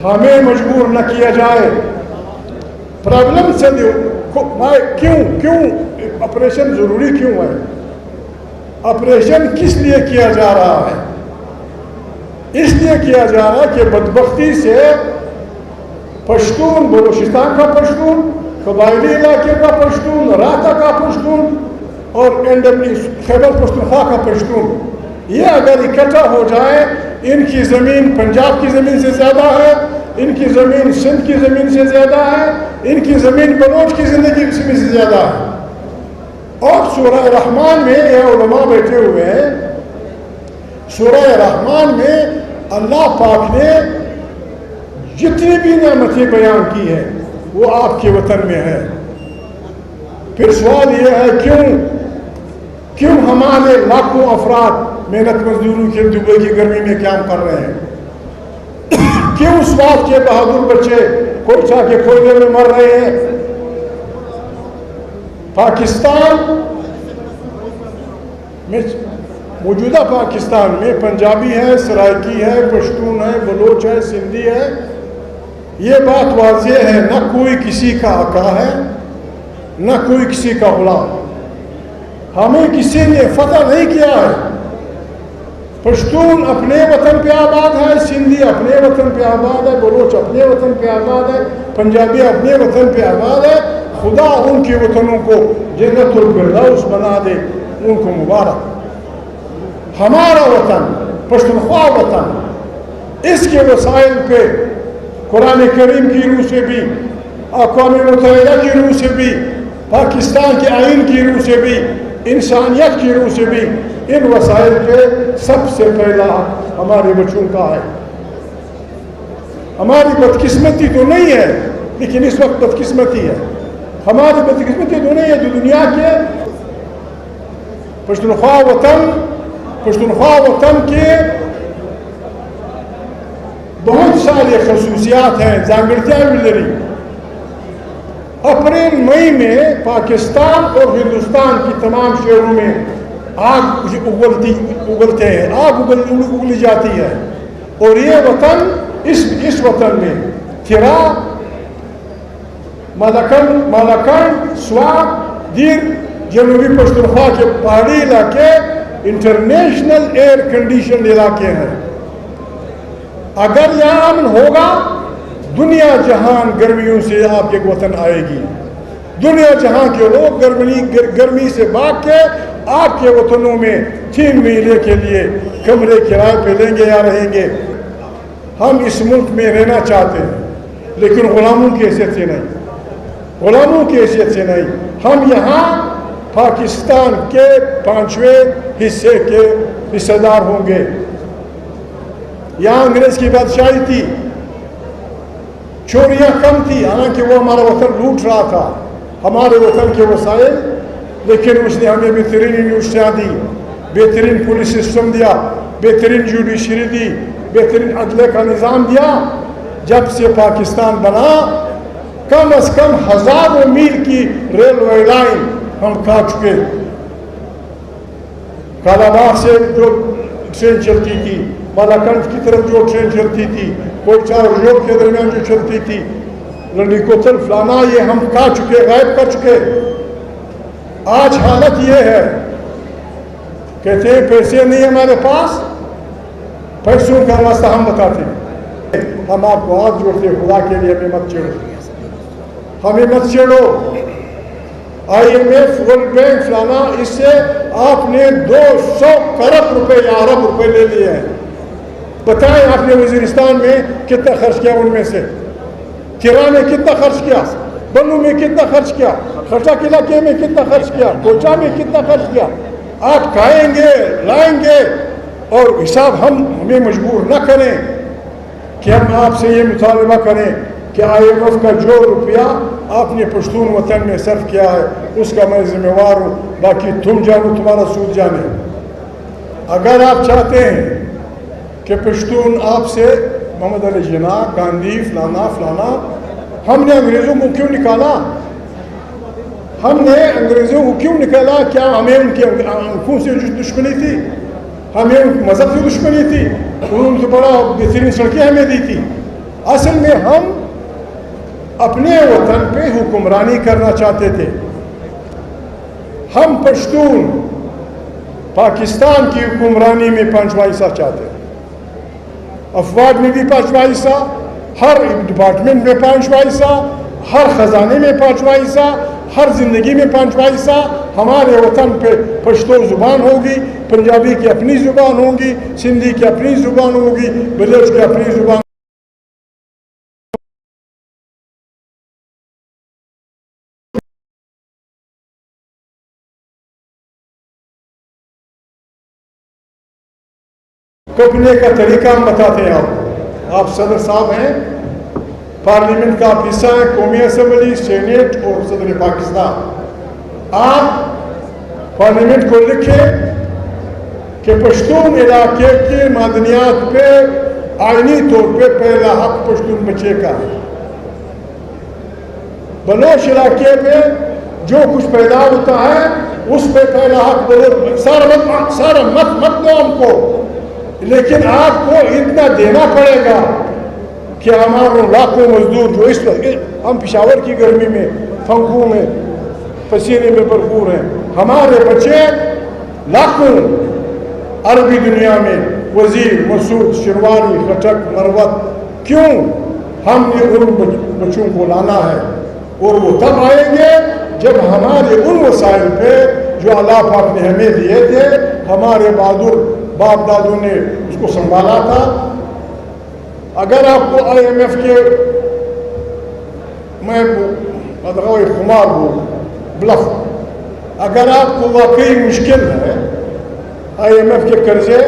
ہمیں مجبور نہ کیا جائے پرابلم سے کیوں آپریشن ضروری کیوں ہے؟ آپریشن کس لیے کیا جا رہا ہے؟ اس لیے کیا جا رہا ہے کہ بدبختی سے پشتون، بلوچستان کا پشتون، قبائلی علاقے کا پشتون، راتا کا پشتون اور خیبر پختونخوا کا پشتون، یہ اگر اکٹھا ہو جائے، ان کی زمین پنجاب کی زمین سے زیادہ ہے، ان کی زمین سندھ کی زمین سے زیادہ ہے، ان کی زمین بلوچ کی زندگی سے زیادہ ہے۔ اور سورہ رحمان میں یہ علماء بیٹھے ہوئے ہیں، سورہ رحمان میں اللہ پاک نے جتنی بھی نعمتیں بیان کی ہیں وہ آپ کے وطن میں ہے۔ پھر سوال یہ ہے کیوں ہمارے لاکھوں افراد محنت مزدوروں کے دبئی کی گرمی میں کام کر رہے ہیں؟ کیوں اس بات کے بہادر بچے کوئٹہ کے کوئلے میں مر رہے ہیں؟ پاکستان میں، موجودہ پاکستان میں پنجابی ہے، سرائکی ہے، پشتون ہے، بلوچ ہے، سندھی ہے، یہ بات واضح ہے، نہ کوئی کسی کا آقا ہے نہ کوئی کسی کا غلام۔ ہمیں کسی نے فتح نہیں کیا ہے۔ پشتون اپنے وطن پہ آباد ہے، سندھی اپنے وطن پہ آباد ہے، بلوچ اپنے وطن پہ آباد ہے، پنجابی اپنے وطن پہ آباد ہے۔ خدا ان کے وطنوں کو جنت الفردوس بنا دے، ان کو مبارک۔ ہمارا وطن، پشتونخوا وطن، اس کے وسائل پہ قرآن کریم کی روح سے بھی، اقوام متحدہ کی روح سے بھی، پاکستان کے آئین کی روح سے بھی، انسانیت کی روح سے بھی، ان وسائل پہ سب سے پہلا ہمارے بچوں کا ہے۔ ہماری بدقسمتی تو نہیں ہے، لیکن اس وقت بدقسمتی ہے۔ ہماری بدقسمتی تو نہیں ہے جو دنیا کے پشتونخوا وطن کے بہت سارے خصوصیات ہیں، زانگڑتیاں ملری۔ اپریل مئی میں پاکستان اور ہندوستان کی تمام شہروں میں آگ اگلتے ہیں، آگ اگلی جاتی ہے۔ اور یہ وطن، اس وطن میں تھرا، مالاکنڈ، سوات، دیر، جنوبی پشتونخوا کے پہاڑی علاقے انٹرنیشنل ایئر کنڈیشن علاقے ہیں۔ اگر یہاں امن ہوگا، دنیا جہان گرمیوں سے آپ کے وطن آئے گی۔ دنیا جہاں کے لوگ گرمی سے بھاگ کے آپ کے وطنوں میں 3 مہینے کے لیے کمرے کرائے پہ لیں گے یا رہیں گے۔ ہم اس ملک میں رہنا چاہتے ہیں، لیکن غلاموں کی حیثیت سے نہیں، غلاموں کی حیثیت سے نہیں۔ ہم یہاں پاکستان کے 5ویں حصے کے حصہ دار ہوں گے۔ یہاں انگریز کی بادشاہی تھی، چوریاں کم تھی، حالانکہ وہ ہمارا وطن لوٹ رہا تھا، ہمارے وطن کے وسائل، لیکن اس نے ہمیں بہترین یونیورسٹیاں دی، بہترین پولیس سسٹم دیا، بہترین جوڈیشری دی، بہترین عدلے کا نظام دیا۔ جب سے پاکستان بنا، کم از کم 1000 میل کی ریلوے لائن ہم کھا چکے۔ کالاباغ سے جو ٹرین چلتی تھی، مالاکنڈ کی طرف جو ٹرین چلتی تھی، کوئٹہ اور یوب کے درمیان جو چلتی تھی، لنڈی کوتل فلانا، یہ ہم کھا چکے، غائب کر چکے۔ آج حالت یہ ہے، کہتے ہیں پیسے نہیں ہمارے پاس، پیسوں کا راستہ ہم بتاتے ہیں۔ ہم آپ کو ہاتھ جوڑتے ہیں، خدا کے لیے ہمیں مت چھیڑو، ہمیں مت چھیڑو۔ IMF، ورلڈ بینک، فلانا، اس سے آپ نے 200 کروڑ روپے یا ارب روپے لے لیے ہیں۔ بتائیں آپ نے وزیرستان میں کتنا خرچ کیا، ان میں سے تھرا میں کتنا خرچ کیا، بنو میں کتنا خرچ کیا، خرچہ کے علاقے میں کتنا خرچ کیا، کوچا میں کتنا خرچ کیا۔ آپ کھائیں گے، لائیں گے، اور حساب ہمیں مجبور نہ کریں کہ ہم آپ سے یہ مطالبہ کریں کہ IMF کا جو روپیہ آپ نے پشتون وطن میں صرف کیا ہے اس کا میں ذمہ وار ہوں، باقی تم جانو، تمہارا سود جانے۔ اگر آپ چاہتے ہیں کہ پشتون آپ سے، محمد علی جناح، گاندھی، فلانا فلانا، ہم نے انگریزوں کو کیوں نکالا؟ ہم نے انگریزوں کو کیوں نکالا؟ کیا ہمیں ان کے آنکھوں سے دشمنی تھی؟ ہمیں مذہب سے دشمنی تھی؟ انہوں نے تو بڑا بہترین سڑکیں ہمیں دی تھی، اصل میں ہم اپنے وطن پہ حکمرانی کرنا چاہتے تھے. ہم پشتون پاکستان کی حکمرانی میں 5واں حصہ چاہتے ہیں. افواج میں بھی 5واں حصہ, ہر ڈپارٹمنٹ میں 5واں حصہ, ہر خزانے میں 5واں حصہ, ہر زندگی میں 5واں حصہ. ہمارے وطن پہ پشتو زبان ہوگی, پنجابی کی اپنی زبان ہوگی, سندھی کی اپنی زبان ہوگی, بلوچ کی اپنی زبان. کپنے کا طریقہ ہم بتاتے ہیں. آپ صدر صاحب ہیں, پارلیمنٹ کا آپ حصہ ہیں, قومی اسمبلی, سینیٹ اور صدر پاکستان. آپ پارلیمنٹ کو لکھیں کہ پشتون علاقے کے معدنیات پہ آئینی طور پہ پہلا حق پشتون بچے کا ہے. بلوچ علاقے میں جو کچھ پیدا ہوتا ہے اس پہ پہلا حق بلوچ. سارا مت دو ہم کو, لیکن آپ کو اتنا دینا پڑے گا کہ ہمارے لاکھوں مزدور جو اس وقت ہم پشاور کی گرمی میں پنکھوں میں پسینے میں بھرپور ہیں, ہمارے بچے لاکھوں عربی دنیا میں وزیر, مسعود, شروانی, خٹک, مروت. کیوں ہم نے ان بچوں کو لانا ہے, اور وہ تب آئیں گے جب ہمارے ان وسائل پہ جو اللہ پاک نے ہمیں دیے تھے, ہمارے بہادر باپ دادوں نے اس کو سنبھالا تھا. اگر آپ کو IMF کے, میں خمار ہوں, بلف, اگر آپ کو واقعی مشکل ہے IMF کے قرضے,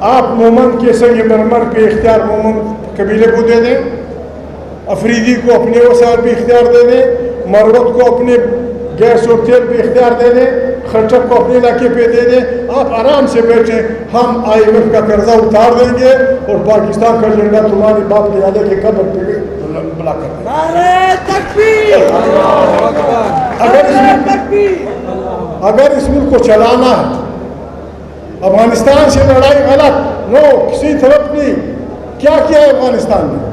آپ مومن کے سنگ مرمر پہ اختیار مومن قبیلے کو دے دیں, افریدی کو اپنے وسائل پہ اختیار دے دیں, مروت کو اپنے گیس اور تیل پہ اختیار دے دیں, خرچک کو اپنے علاقے پہ دے دیں. آپ آرام سے بیٹھیں, ہم IMF کا قرضہ اتار دیں گے اور پاکستان کا جھنڈا تمہاری باپ کے دادا کے قبر پہ بھی بلا کر دیں. نعرہ تکبیر! اگر اس ملک کو چلانا ہے, افغانستان سے لڑائی غلط, نو, کسی طرف نہیں. کیا کیا ہے افغانستان میں؟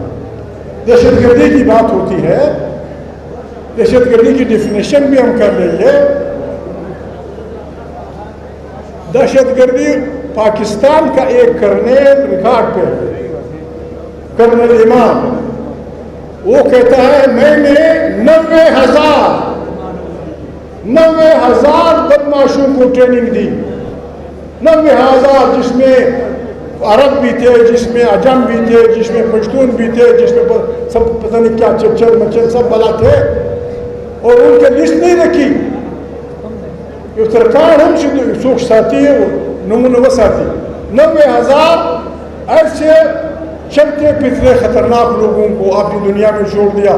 دہشت گردی کی بات ہوتی ہے, دہشت گردی کی ڈیفینیشن بھی ہم کر لیں گے. دہشت گردی پاکستان کا ایک کرنیل ریکارڈ پہ ہے, کرنل امام, وہ کہتا ہے میں نے 90,000 بدماشوں کو ٹریننگ دی. 90,000 جس میں عرب بھی تھے, جس میں عجم بھی تھے, جس میں پشتون بھی تھے, جس میں سب پتہ نہیں کیا چچر مچر سب بلا تھے, اور ان کے لسٹ نہیں رکھی. ترکان ہم سوکھ ساتھی ہے, نمونہ ساتھی. 90,000 ایسے چلتے پھرتے خطرناک لوگوں کو آپ کی دنیا میں چھوڑ دیا.